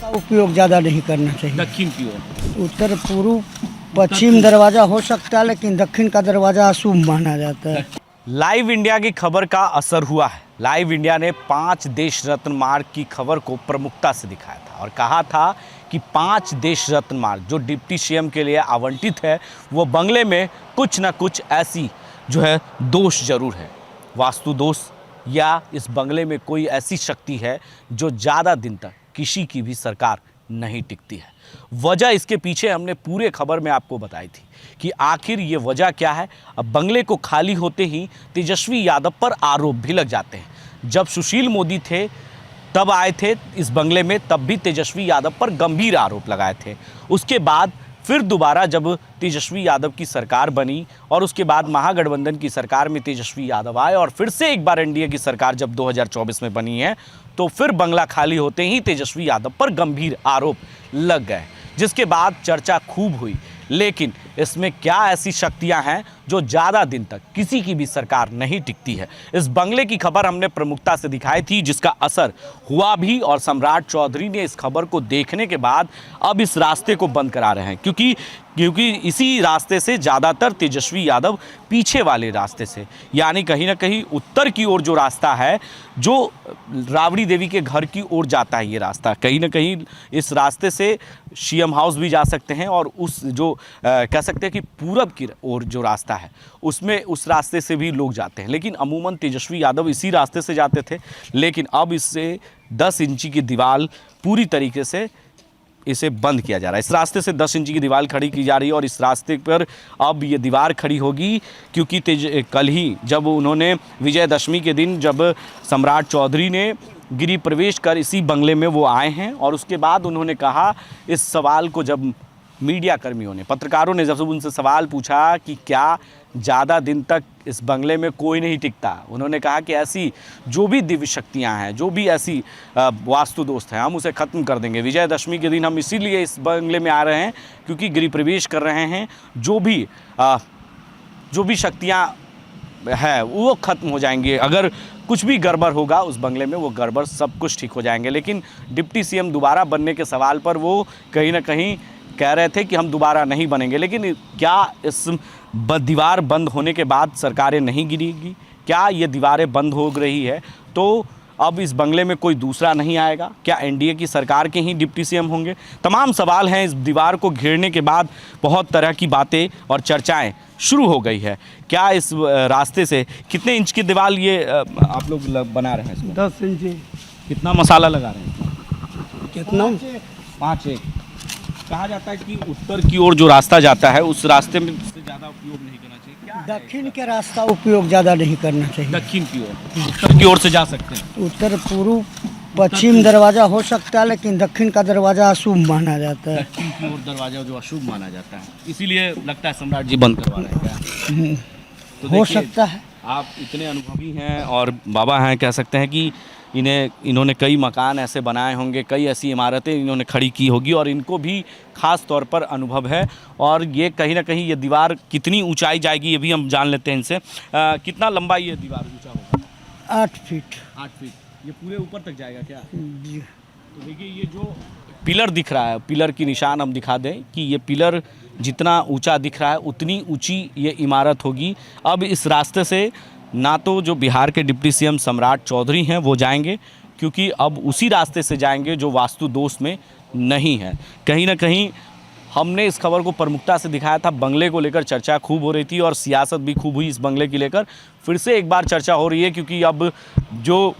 का उपयोग ज़्यादा नहीं करना चाहिए। दक्षिण की ओर उत्तर पूर्व पश्चिम दरवाज़ा हो सकता है, लेकिन दक्षिण का दरवाज़ा अशुभ माना जाता है। लाइव इंडिया की खबर का असर हुआ है। लाइव इंडिया ने 5 देश रत्न मार्ग की खबर को प्रमुखता से दिखाया था और कहा था कि 5 देश रत्न मार्ग जो डिप्टी सीएम के लिए आवंटित है, वो बंगले में कुछ ना कुछ ऐसी जो है दोष जरूर है, वास्तु दोष, या इस बंगले में कोई ऐसी शक्ति है जो ज़्यादा दिन तक किसी की भी सरकार नहीं टिकती है। वजह इसके पीछे हमने पूरे खबर में आपको बताई थी कि आखिर ये वजह क्या है। अब बंगले को खाली होते ही तेजस्वी यादव पर आरोप भी लग जाते हैं। जब सुशील मोदी थे तब आए थे इस बंगले में, तब भी तेजस्वी यादव पर गंभीर आरोप लगाए थे। उसके बाद फिर दोबारा जब तेजस्वी यादव की सरकार बनी और उसके बाद महागठबंधन की सरकार में तेजस्वी यादव आए और फिर से एक बार एनडीए की सरकार जब 2024 में बनी है, तो फिर बंगला खाली होते ही तेजस्वी यादव पर गंभीर आरोप लग गए, जिसके बाद चर्चा खूब हुई। लेकिन इसमें क्या ऐसी शक्तियां हैं जो ज़्यादा दिन तक किसी की भी सरकार नहीं टिकती है। इस बंगले की खबर हमने प्रमुखता से दिखाई थी, जिसका असर हुआ भी, और सम्राट चौधरी ने इस खबर को देखने के बाद अब इस रास्ते को बंद करा रहे हैं, क्योंकि इसी रास्ते से ज़्यादातर तेजस्वी यादव पीछे वाले रास्ते से, यानी कहीं ना कहीं उत्तर की ओर जो रास्ता है, जो राबड़ी देवी के घर की ओर जाता है, ये रास्ता कहीं ना कहीं इस रास्ते से सीएम हाउस भी जा सकते हैं, और उस जो कह सकते हैं कि पूरब की ओर जो रास्ता है उसमें उस रास्ते से भी लोग जाते हैं। लेकिन अमूमन तेजस्वी यादव इसी रास्ते से जाते थे, लेकिन अब इससे 10 इंची की दीवार पूरी तरीके से इसे बंद किया जा रहा है। इस रास्ते से 10 इंच की दीवार खड़ी की जा रही है और इस रास्ते पर अब ये दीवार खड़ी होगी, क्योंकि कल ही जब उन्होंने विजयदशमी के दिन जब सम्राट चौधरी ने गिरी प्रवेश कर इसी बंगले में वो आए हैं, और उसके बाद उन्होंने कहा, इस सवाल को जब मीडिया कर्मियों ने, पत्रकारों ने जब उनसे सवाल पूछा कि क्या ज़्यादा दिन तक इस बंगले में कोई नहीं टिकता, उन्होंने कहा कि ऐसी जो भी दिव्य शक्तियाँ हैं, जो भी ऐसी वास्तु दोस्त हैं, हम उसे ख़त्म कर देंगे। विजयदशमी के दिन हम इसीलिए इस बंगले में आ रहे हैं क्योंकि गृह प्रवेश कर रहे हैं, जो भी शक्तियाँ है वो ख़त्म हो जाएंगी। अगर कुछ भी गड़बड़ होगा उस बंगले में, वो गड़बड़ सब कुछ ठीक हो जाएंगे। लेकिन डिप्टी सीएम दोबारा बनने के सवाल पर वो कहीं ना कहीं कह रहे थे कि हम दोबारा नहीं बनेंगे। लेकिन क्या इस दीवार बंद होने के बाद सरकारें नहीं गिरेगी? क्या ये दीवारें बंद हो रही है तो अब इस बंगले में कोई दूसरा नहीं आएगा? क्या एनडीए की सरकार के ही डिप्टी सीएम होंगे? तमाम सवाल हैं। इस दीवार को घेरने के बाद बहुत तरह की बातें और चर्चाएं शुरू हो गई है। क्या इस रास्ते से कितने इंच की दीवार ये आप लोग बना रहे हैं इसमें? 10 इंच। कितना मसाला लगा रहे हैं? कितना? 5-1। कहा जाता है कि उत्तर की ओर जो रास्ता जाता है उस रास्ते में से ज़्यादा उपयोग नहीं करना चाहिए। क्या दक्षिण के रास्ता उपयोग ज़्यादा नहीं करना चाहिए। दक्षिण की ओर, उत्तर की ओर से जा सकते हैं। उत्तर पूर्व पश्चिम दरवाज़ा हो सकता है, लेकिन दक्षिण का दरवाज़ा अशुभ माना जाता है। दक्षिण की ओर दरवाजा जो अशुभ माना जाता है, इसीलिए लगता है सम्राट जी बंद करवा रहे हैं क्या? तो हो सकता है। आप इतने अनुभवी हैं और बाबा हैं, कह सकते हैं कि इन्होंने कई मकान ऐसे बनाए होंगे, कई ऐसी इमारतें इन्होंने खड़ी की होगी, और इनको भी ख़ास तौर पर अनुभव है। और ये कहीं ना कहीं ये दीवार कितनी ऊंचाई जाएगी ये भी हम जान लेते हैं इनसे। कितना लंबा ये दीवार ऊंचा होगा? 8 फीट। 8 फीट। ये पूरे ऊपर तक जाएगा क्या? जी। तो देखिए, ये जो पिलर दिख रहा है, पिलर की निशान हम दिखा दें कि ये पिलर जितना ऊंचा दिख रहा है उतनी ऊंची ये इमारत होगी। अब इस रास्ते से ना तो जो बिहार के डिप्टी सीएम सम्राट चौधरी हैं वो जाएंगे, क्योंकि अब उसी रास्ते से जाएंगे जो वास्तु दोष में नहीं है। कहीं ना कहीं हमने इस खबर को प्रमुखता से दिखाया था। बंगले को लेकर चर्चा खूब हो रही थी और सियासत भी खूब हुई इस बंगले की लेकर। फिर से एक बार चर्चा हो रही है, क्योंकि अब जो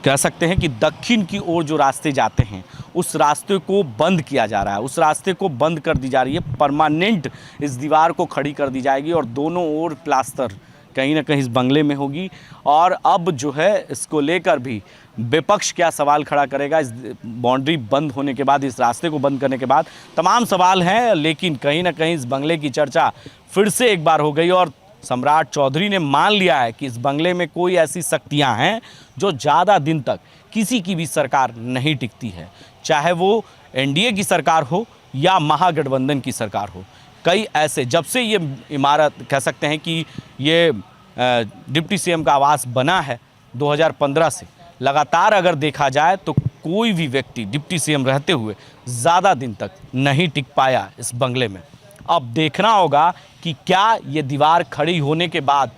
कह सकते हैं कि दक्षिण की ओर जो रास्ते जाते हैं उस रास्ते को बंद किया जा रहा है, उस रास्ते को बंद कर दी जा रही है। परमानेंट इस दीवार को खड़ी कर दी जाएगी और दोनों ओर प्लास्टर कहीं ना कहीं इस बंगले में होगी। और अब जो है इसको लेकर भी विपक्ष क्या सवाल खड़ा करेगा इस बाउंड्री बंद होने के बाद, इस रास्ते को बंद करने के बाद, तमाम सवाल हैं। लेकिन कहीं ना कहीं इस बंगले की चर्चा फिर से एक बार हो गई और सम्राट चौधरी ने मान लिया है कि इस बंगले में कोई ऐसी शक्तियां हैं जो ज़्यादा दिन तक किसी की भी सरकार नहीं टिकती है, चाहे वो एनडीए की सरकार हो या महागठबंधन की सरकार हो। कई ऐसे, जब से ये इमारत कह सकते हैं कि ये डिप्टी सीएम का आवास बना है 2015 से, लगातार अगर देखा जाए तो कोई भी व्यक्ति डिप्टी सीएम रहते हुए ज़्यादा दिन तक नहीं टिक पाया इस बंगले में। अब देखना होगा कि क्या ये दीवार खड़ी होने के बाद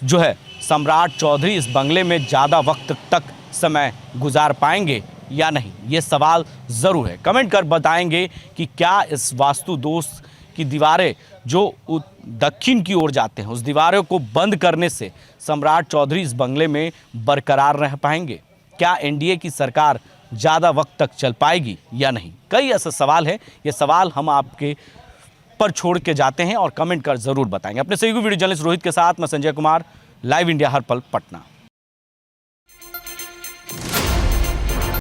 जो है सम्राट चौधरी इस बंगले में ज़्यादा वक्त तक समय गुजार पाएंगे या नहीं, ये सवाल ज़रूर है। कमेंट कर बताएंगे कि क्या इस वास्तु दोष की दीवारें जो दक्षिण की ओर जाते हैं उस दीवारों को बंद करने से सम्राट चौधरी इस बंगले में बरकरार रह पाएंगे। क्या एनडीए की सरकार ज़्यादा वक्त तक चल पाएगी या नहीं, कई ऐसे सवाल हैं। ये सवाल हम आपके पर छोड़ के जाते हैं और कमेंट कर ज़रूर बताएंगे। अपने सहयोगी वीडियो जर्नलिस्ट रोहित के साथ मैं संजय कुमार, लाइव इंडिया हर पल, पटना।